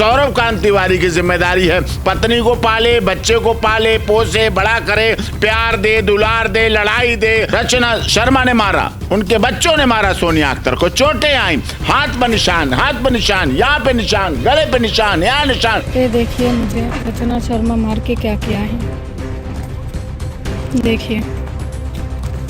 सौरभ कांत तिवारी की जिम्मेदारी है। पत्नी को पाले, बच्चे को पाले, पोसे, बड़ा करे, प्यार दे, दुलार दे, लड़ाई दे। रचना शर्मा ने मारा, उनके बच्चों ने मारा सोनिया अख्तर को, चोटें आई, हाथ पर निशान, यहाँ पे निशान, गले पे निशान, यहाँ निशान। ये देखिए मुझे रचना शर्मा मार के क्या किया है। देखिए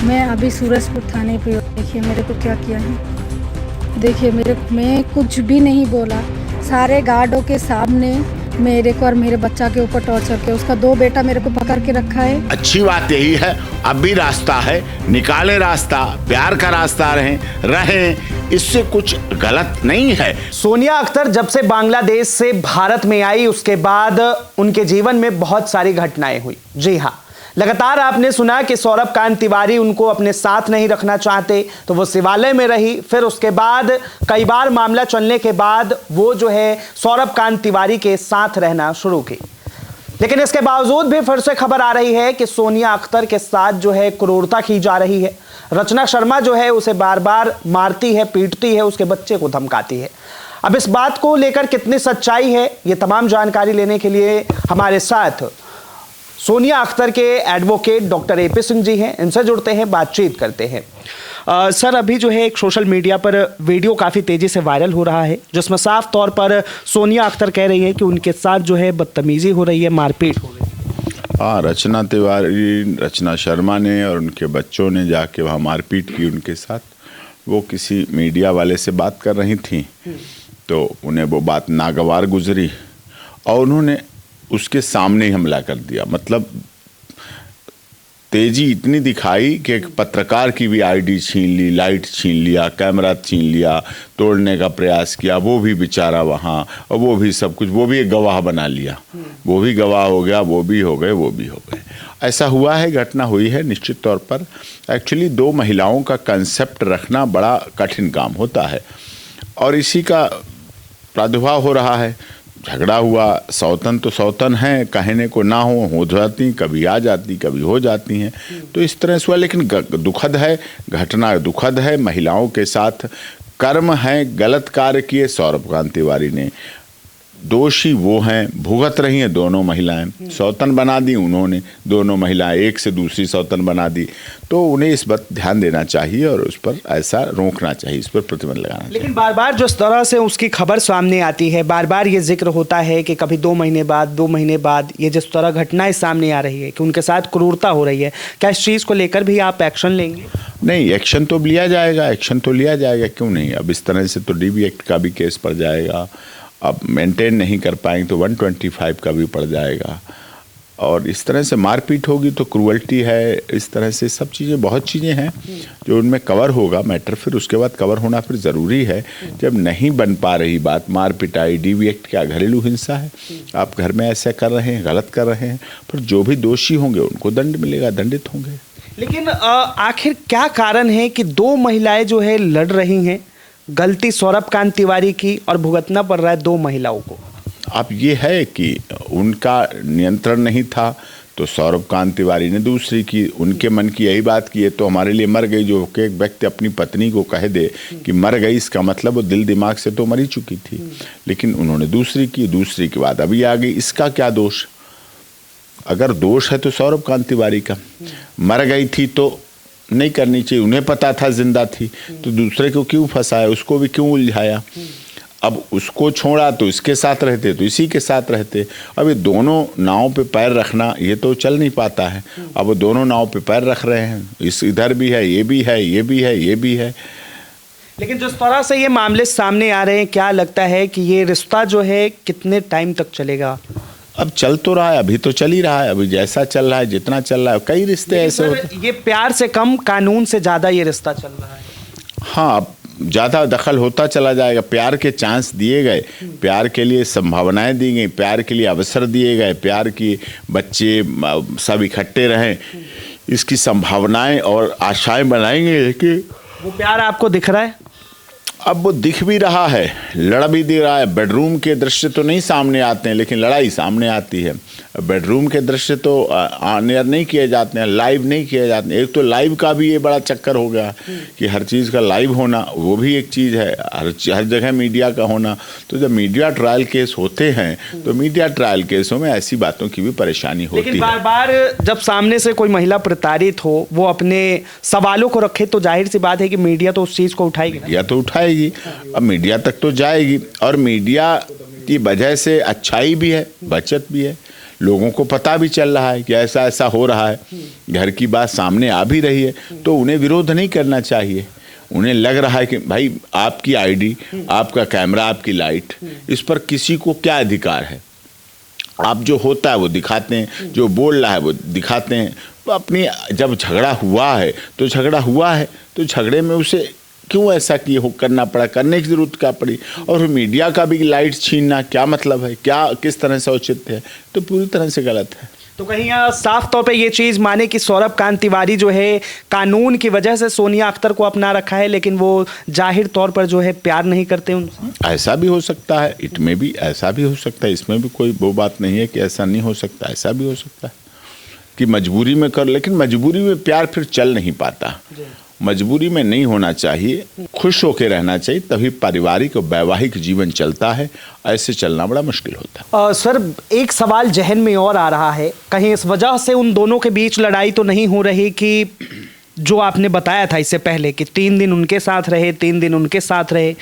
मैं अभी सूरजपुर थाने पे हूँ। देखिए मेरे को क्या किया है। देखिए मैं कुछ भी नहीं बोला, सारे गार्डों के सामने मेरे को और मेरे बच्चा के ऊपर टॉर्चर किया। उसका 2 बेटा मेरे को पकड़ के रखा है। अच्छी बात यही है, अब भी रास्ता है, निकाले रास्ता, प्यार का रास्ता रहें, इससे कुछ गलत नहीं है। सोनिया अख्तर जब से बांग्लादेश से भारत में आई उसके बाद उनके जीवन में बहुत सारी घटनाएं हुई। जी हाँ, लगातार आपने सुना कि सौरभ कांत तिवारी उनको अपने साथ नहीं रखना चाहते, तो वो शिवालय में रही। फिर उसके बाद कई बार मामला चलने के बाद वो जो है सौरभ कांत तिवारी के साथ रहना शुरू की। लेकिन इसके बावजूद भी फिर से खबर आ रही है कि सोनिया अख्तर के साथ जो है क्रूरता की जा रही है। रचना शर्मा जो है उसे बार बार मारती है, पीटती है, उसके बच्चे को धमकाती है। अब इस बात को लेकर कितनी सच्चाई है, ये तमाम जानकारी लेने के लिए हमारे साथ सोनिया अख्तर के advocate doctor AP Singh ji हैं। इनसे जुड़ते हैं, बातचीत करते हैं। सर, अभी जो है एक सोशल मीडिया पर वीडियो काफ़ी तेज़ी से वायरल हो रहा है जिसमें साफ तौर पर सोनिया अख्तर कह रही है कि उनके साथ जो है बदतमीज़ी हो रही है, मारपीट हो रही है। हाँ, रचना तिवारी, रचना शर्मा ने और उनके बच्चों ने जाके वहाँ मारपीट की उनके साथ। वो किसी मीडिया वाले से बात कर रही थी तो उन्हें वो बात नागवार गुजरी और उन्होंने उसके सामने ही हमला कर दिया। मतलब तेजी इतनी दिखाई कि एक पत्रकार की भी आईडी छीन ली, लाइट छीन लिया, कैमरा छीन लिया, तोड़ने का प्रयास किया। वो भी बेचारा वहाँ, और वो भी सब कुछ, वो भी एक गवाह बना लिया। वो भी गवाह हो गया, वो भी हो गए, वो भी हो गए। ऐसा हुआ है, घटना हुई है। निश्चित तौर पर एक्चुअली 2 महिलाओं का कंसेप्ट रखना बड़ा कठिन काम होता है और इसी का प्रादुर्भाव हो रहा है। झगड़ा हुआ, सौतन तो सौतन है, कहने को ना हो जाती, कभी आ जाती, कभी हो जाती हैं, तो इस तरह से हुआ। लेकिन दुखद है, घटना दुखद है। महिलाओं के साथ कर्म है, गलत कार्य किए सौरभ कांत तिवारी ने। दोषी वो हैं, भुगत रही हैं दोनों महिलाएं। सौतन बना दी उन्होंने, दोनों महिलाएं एक से दूसरी सौतन बना दी। तो उन्हें इस पर ध्यान देना चाहिए और उस पर ऐसा रोकना चाहिए, इस पर प्रतिबंध लगाना चाहिए। लेकिन बार बार जिस तरह से उसकी खबर सामने आती है, बार बार ये जिक्र होता है कि कभी 2 महीने बाद ये जिस तरह घटनाएं सामने आ रही है कि उनके साथ क्रूरता हो रही है, क्या इस चीज़ को लेकर भी आप एक्शन लेंगे? नहीं, एक्शन तो लिया जाएगा, क्यों नहीं। अब इस तरह से तो DB एक्ट का भी केस पड़ जाएगा। अब मेंटेन नहीं कर पाएंगे तो 125 का भी पड़ जाएगा। और इस तरह से मारपीट होगी तो क्रूअल्टी है, इस तरह से सब चीज़ें, बहुत चीज़ें हैं जो उनमें कवर होगा मैटर। फिर उसके बाद कवर होना फिर ज़रूरी है। जब नहीं बन पा रही बात, मार पिटाई, DB एक्ट क्या घरेलू हिंसा है। आप घर में ऐसा कर रहे हैं, गलत कर रहे हैं, पर जो भी दोषी होंगे उनको दंड मिलेगा, दंडित होंगे। लेकिन आखिर क्या कारण है कि 2 महिलाएं जो है लड़ रही हैं, गलती सौरभ कांत तिवारी की और भुगतना पड़ रहा है 2 महिलाओं को? अब ये है कि उनका नियंत्रण नहीं था तो सौरभ कांत तिवारी ने दूसरी की, उनके मन की यही बात की है तो हमारे लिए मर गई। जो कि एक व्यक्ति अपनी पत्नी को कह दे कि मर गई, इसका मतलब वो दिल दिमाग से तो मरी चुकी थी। लेकिन उन्होंने दूसरी की, दूसरी के बाद अभी आ गई। इसका क्या दोष? अगर दोष है तो सौरभ कांत तिवारी का। मर गई थी तो नहीं करनी चाहिए, उन्हें पता था जिंदा थी, तो दूसरे को क्यों फंसाया, उसको भी क्यों उलझाया। अब उसको छोड़ा तो इसके साथ रहते, तो इसी के साथ रहते। अब ये दोनों नाव पे पैर रखना ये तो चल नहीं पाता है। अब वो दोनों नाव पे पैर रख रहे हैं, इस इधर भी है, ये भी है, ये भी है, ये भी है। लेकिन जिस तरह से ये मामले सामने आ रहे हैं, क्या लगता है कि ये रिश्ता जो है कितने टाइम तक चलेगा? अब चल तो रहा है, अभी तो चल ही रहा है। अभी जैसा चल रहा है, जितना चल रहा है, कई रिश्ते ऐसे होते। ये प्यार से कम कानून से ज़्यादा ये रिश्ता चल रहा है। हाँ, अब ज़्यादा दखल होता चला जाएगा। प्यार के चांस दिए गए, प्यार के लिए संभावनाएं दी गई, प्यार के लिए अवसर दिए गए, प्यार की बच्चे सब इकट्ठे रहें, इसकी संभावनाएं और आशाएं बनाएंगे। लेकिन वो प्यार आपको दिख रहा है? अब वो दिख भी रहा है, लड़ा भी दिख रहा है। बेडरूम के दृश्य तो नहीं सामने आते हैं, लेकिन लड़ाई सामने आती है। बेडरूम के दृश्य तो ऑन एयर नहीं किए जाते हैं, लाइव नहीं किए जाते हैं। एक तो लाइव का भी ये बड़ा चक्कर हो गया कि हर चीज़ का लाइव होना, वो भी एक चीज़ है। हर जगह मीडिया का होना। तो जब मीडिया ट्रायल केस होते हैं तो मीडिया ट्रायल केसों में ऐसी बातों की भी परेशानी होती है। लेकिन बार बार जब सामने से कोई महिला प्रताड़ित हो, वो अपने सवालों को रखे, तो जाहिर सी बात है कि मीडिया तो उस चीज़ को उठाएगी। मीडिया तो उठाएगी, अब मीडिया तक तो जाएगी, और मीडिया की वजह से अच्छाई भी है, बचत भी है। लोगों को पता भी चल रहा है कि ऐसा ऐसा हो रहा है, घर की बात सामने आ भी रही है, तो उन्हें विरोध नहीं करना चाहिए। उन्हें लग रहा है कि भाई आपकी आईडी, आपका कैमरा, आपकी लाइट, इस पर किसी को क्या अधिकार है। आप जो होता है वो दिखाते हैं, जो बोल रहा है वो दिखाते हैं। तो अपनी जब झगड़ा हुआ है तो झगड़ा हुआ है, तो झगड़े में उसे क्यों ऐसा करना पड़ा, करने की जरूरत क्या पड़ी। और मीडिया का भी लाइट छीनना क्या मतलब है, क्या किस तरह से औचित्य है, तो पूरी तरह से गलत है। तो कहीं साफ तौर पे ये चीज़ माने कि सौरभ कांत तिवारी जो है कानून की वजह से सोनिया अख्तर को अपना रखा है, लेकिन वो जाहिर तौर पर जो है प्यार नहीं करते उनसे। ऐसा भी हो सकता है, इसमें भी ऐसा भी हो सकता है, इसमें भी कोई वो बात नहीं है कि ऐसा नहीं हो सकता। ऐसा भी हो सकता है कि मजबूरी में कर, लेकिन मजबूरी में प्यार फिर चल नहीं पाता। मजबूरी में नहीं होना चाहिए, खुश होकर रहना चाहिए, तभी पारिवारिक और वैवाहिक जीवन चलता है। ऐसे चलना बड़ा मुश्किल होता है। सर, एक सवाल जहन में और आ रहा है, कहीं इस वजह से उन दोनों के बीच लड़ाई तो नहीं हो रही कि जो आपने बताया था इससे पहले कि 3 दिन उनके साथ रहे, 3 दिन उनके साथ रहे।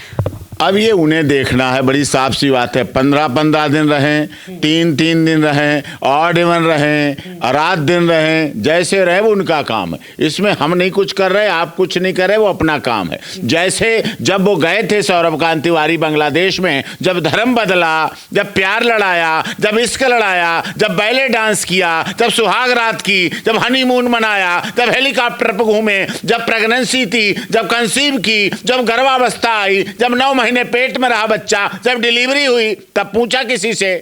अब ये उन्हें देखना है, बड़ी साफ सी बात है। 15-15 दिन रहें, 3-3 दिन रहें, ऑड इवन रहें, रात दिन रहें, जैसे रहे वो उनका काम है। इसमें हम नहीं कुछ कर रहे, आप कुछ नहीं कर रहे, वो अपना काम है। जैसे जब वो गए थे सौरभ कांत तिवारी बांग्लादेश में, जब धर्म बदला, जब प्यार लड़ाया, जब इश्क लड़ाया, जब बैले डांस किया, जब सुहाग रात की, जब हनीमून मनाया, जब हेलीकॉप्टर पर घूमे, जब प्रेगनेंसी थी, जब कंसीव की, जब गर्भावस्था आई, जब 9 महीने पेट में रहा बच्चा, जब डिलीवरी हुई, तब पूछा किसी से?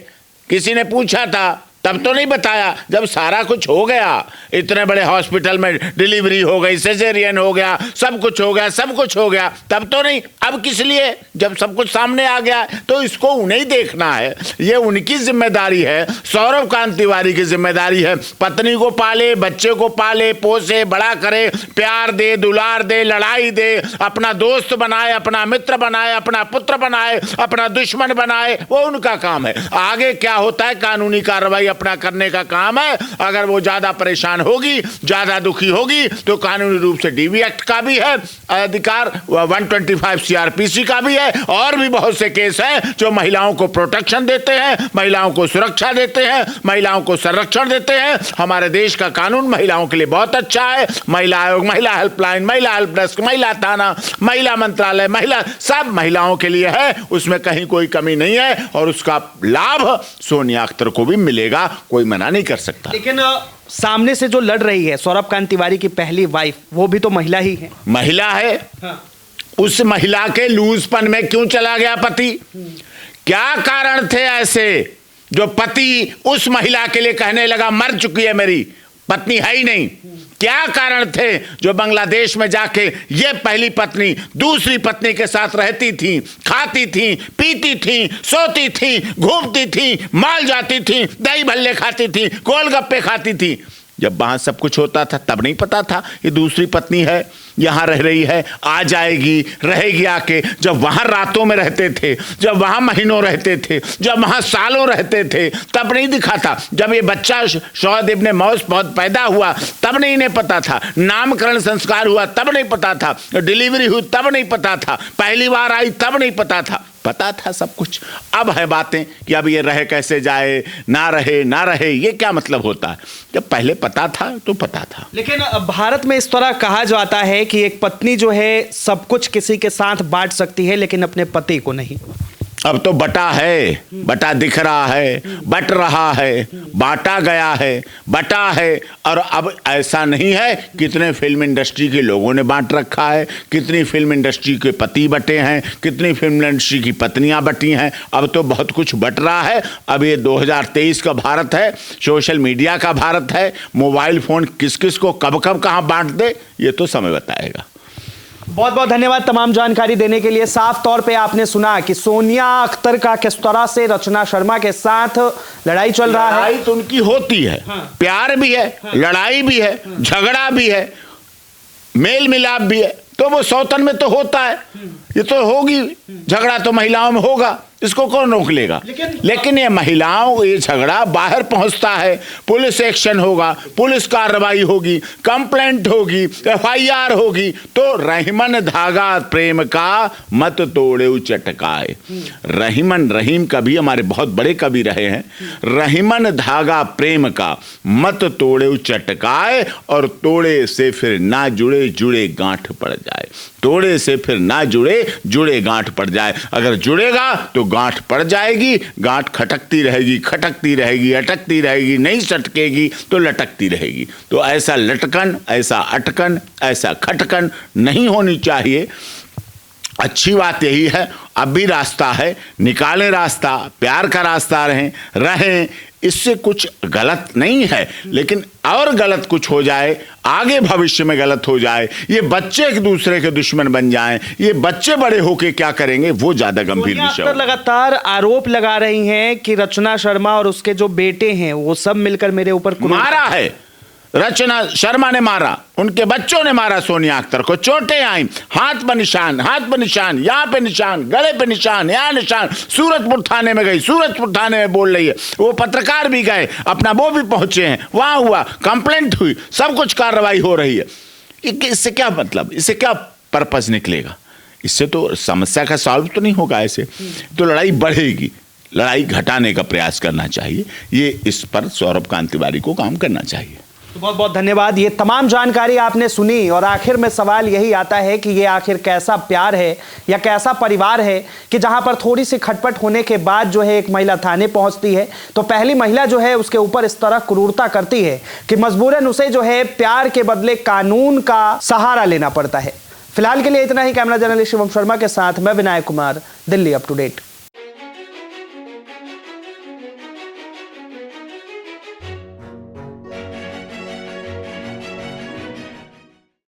किसी ने पूछा था? तब तो नहीं बताया। जब सारा कुछ हो गया, इतने बड़े हॉस्पिटल में डिलीवरी हो गई, सिजेरियन हो गया, सब कुछ हो गया, सब कुछ हो गया, तब तो नहीं। अब किस लिए? जब सब कुछ सामने आ गया, तो इसको उन्हें ही देखना है। ये उनकी जिम्मेदारी है, सौरभ कांत तिवारी की जिम्मेदारी है। पत्नी को पाले, बच्चे को पाले, पोसे, बड़ा करे, प्यार दे, दुलार दे, लड़ाई दे, अपना दोस्त बनाए, अपना मित्र बनाए, अपना पुत्र बनाए, अपना दुश्मन बनाए, वो उनका काम है। आगे क्या होता है, कानूनी कार्रवाई अपना करने का काम है। अगर वो ज्यादा परेशान होगी, ज्यादा दुखी होगी, तो कानूनी रूप से डीवी एक्ट का भी है अधिकार, 125 सीआरपीसी का भी है, और भी बहुत से केस हैं जो महिलाओं को प्रोटेक्शन देते हैं, महिलाओं को सुरक्षा देते हैं, महिलाओं को संरक्षण देते हैं। हमारे देश का कानून महिलाओं के लिए बहुत अच्छा है। महिला आयोग, महिला हेल्पलाइन, महिला हेल्प डेस्क, महिला थाना, महिला मंत्रालय, महिला, सब महिलाओं के लिए है, उसमें कहीं कोई कमी नहीं है। और उसका लाभ सोनिया अख्तर को भी मिलेगा, कोई मना नहीं कर सकता। लेकिन सामने से जो लड़ रही है सौरभ कांत तिवारी की पहली वाइफ, वो भी तो महिला ही है। महिला है। हाँ। उस महिला के लूजपन में क्यों चला गया पति? क्या कारण थे ऐसे जो पति उस महिला के लिए कहने लगा मर चुकी है, मेरी पत्नी है ही नहीं? क्या कारण थे जो बांग्लादेश में जाके ये पहली पत्नी दूसरी पत्नी के साथ रहती थी, खाती थी, पीती थी, सोती थी, घूमती थी, माल जाती थी, दही भल्ले खाती थी, गोलगप्पे खाती थी? जब वहां सब कुछ होता था तब नहीं पता था ये दूसरी पत्नी है, यहाँ रह रही है, आ जाएगी, रहेगी आके। जब वहां रातों में रहते थे, जब वहां महीनों रहते थे, जब वहां सालों रहते थे, तब नहीं दिखा था। जब ये बच्चा शौहद इब्ने मौस बहुत पैदा हुआ, तब नहीं इन्हें पता था। नामकरण संस्कार हुआ, तब नहीं पता था। डिलीवरी हुई, तब नहीं पता था। पहली बार आई, तब नहीं पता था। पता था सब कुछ। अब है बातें कि अब ये रहे कैसे जाए, ना रहे ना रहे, ये क्या मतलब होता है? जब पहले पता था तो पता था। लेकिन भारत में इस तरह कहा जाता है कि एक पत्नी जो है सब कुछ किसी के साथ बांट सकती है, लेकिन अपने पति को नहीं। अब तो बटा है, बटा दिख रहा है, बट रहा है, बांटा गया है, बटा है। और अब ऐसा नहीं है, कितने फिल्म इंडस्ट्री के लोगों ने बांट रखा है, कितनी फिल्म इंडस्ट्री के पति बटे हैं, कितनी फिल्म इंडस्ट्री की पत्नियां बटी हैं। अब तो बहुत कुछ बट रहा है। अब ये 2023 का भारत है, सोशल मीडिया का भारत है। मोबाइल फोन किस किस को कब कब कहाँ बांट दे, ये तो समय बताएगा। बहुत बहुत धन्यवाद तमाम जानकारी देने के लिए। साफ तौर पे आपने सुना कि सोनिया अख्तर का किस तरह से रचना शर्मा के साथ लड़ाई चल रहा है। लड़ाई तो उनकी होती है, प्यार भी है, लड़ाई भी है, झगड़ा भी है, मेल मिलाप भी है, तो वो सौतन में तो होता है, ये तो होगी, झगड़ा तो महिलाओं में होगा, इसको कौन रोक लेगा। लेकिन ये महिलाओं, ये झगड़ा बाहर पहुंचता है, पुलिस एक्शन होगा, पुलिस कार्रवाई होगी, कंप्लेंट होगी, FIR होगी, तो रहीमन धागा प्रेम का मत तोड़े चटकाए। रहीमन, रहीम कवि हमारे बहुत बड़े कवि रहे हैं। रहीमन धागा प्रेम का मत तोड़े चटकाए, और तोड़े से फिर ना जुड़े, जुड़े गांठ पड़ जाए। तोड़े से फिर ना जुड़े, जुड़े गांठ पड़ जाए। अगर जुड़ेगा तो गांठ पड़ जाएगी, गांठ खटकती रहेगी, खटकती रहेगी, अटकती रहेगी, नहीं सटकेगी तो लटकती रहेगी। तो ऐसा लटकन, ऐसा अटकन, ऐसा खटकन नहीं होनी चाहिए। अच्छी बात यही है, अब भी रास्ता है, निकालें रास्ता, प्यार का रास्ता रहें, इससे कुछ गलत नहीं है। लेकिन और गलत कुछ हो जाए, आगे भविष्य में गलत हो जाए, ये बच्चे एक दूसरे के दुश्मन बन जाएं, ये बच्चे बड़े होके क्या करेंगे, वो ज्यादा गंभीर विषय है। लगातार आरोप लगा रही हैं कि रचना शर्मा और उसके जो बेटे हैं वो सब मिलकर मेरे ऊपर मारा है। रचना शर्मा ने मारा, उनके बच्चों ने मारा सोनिया अख्तर को, चोटें आई, हाथ पर निशान, यहाँ पे निशान, गले पे निशान, यहाँ निशान। सूरजपुर थाने में गई, सूरजपुर थाने में बोल रही है, वो पत्रकार भी गए, अपना वो भी पहुंचे हैं, वहां हुआ, कंप्लेंट हुई, सब कुछ कार्रवाई हो रही है। इससे क्या मतलब, इससे क्या पर्पस निकलेगा? इससे तो समस्या का सॉल्व तो नहीं होगा। ऐसे तो लड़ाई बढ़ेगी, लड़ाई घटाने का प्रयास करना चाहिए। ये इस पर सौरभ कांत तिवारी को काम करना चाहिए। बहुत बहुत धन्यवाद। ये तमाम जानकारी आपने सुनी, और आखिर में सवाल यही आता है कि ये आखिर कैसा प्यार है या कैसा परिवार है कि जहां पर थोड़ी सी खटपट होने के बाद जो है एक महिला थाने पहुंचती है तो पहली महिला जो है उसके ऊपर इस तरह क्रूरता करती है कि मजबूरन उसे जो है प्यार के बदले कानून का सहारा लेना पड़ता है। फिलहाल के लिए इतना ही। कैमरा जर्नलिस्ट शिवम शर्मा के साथ मैं Vinayak Kumar, Delhi up to date.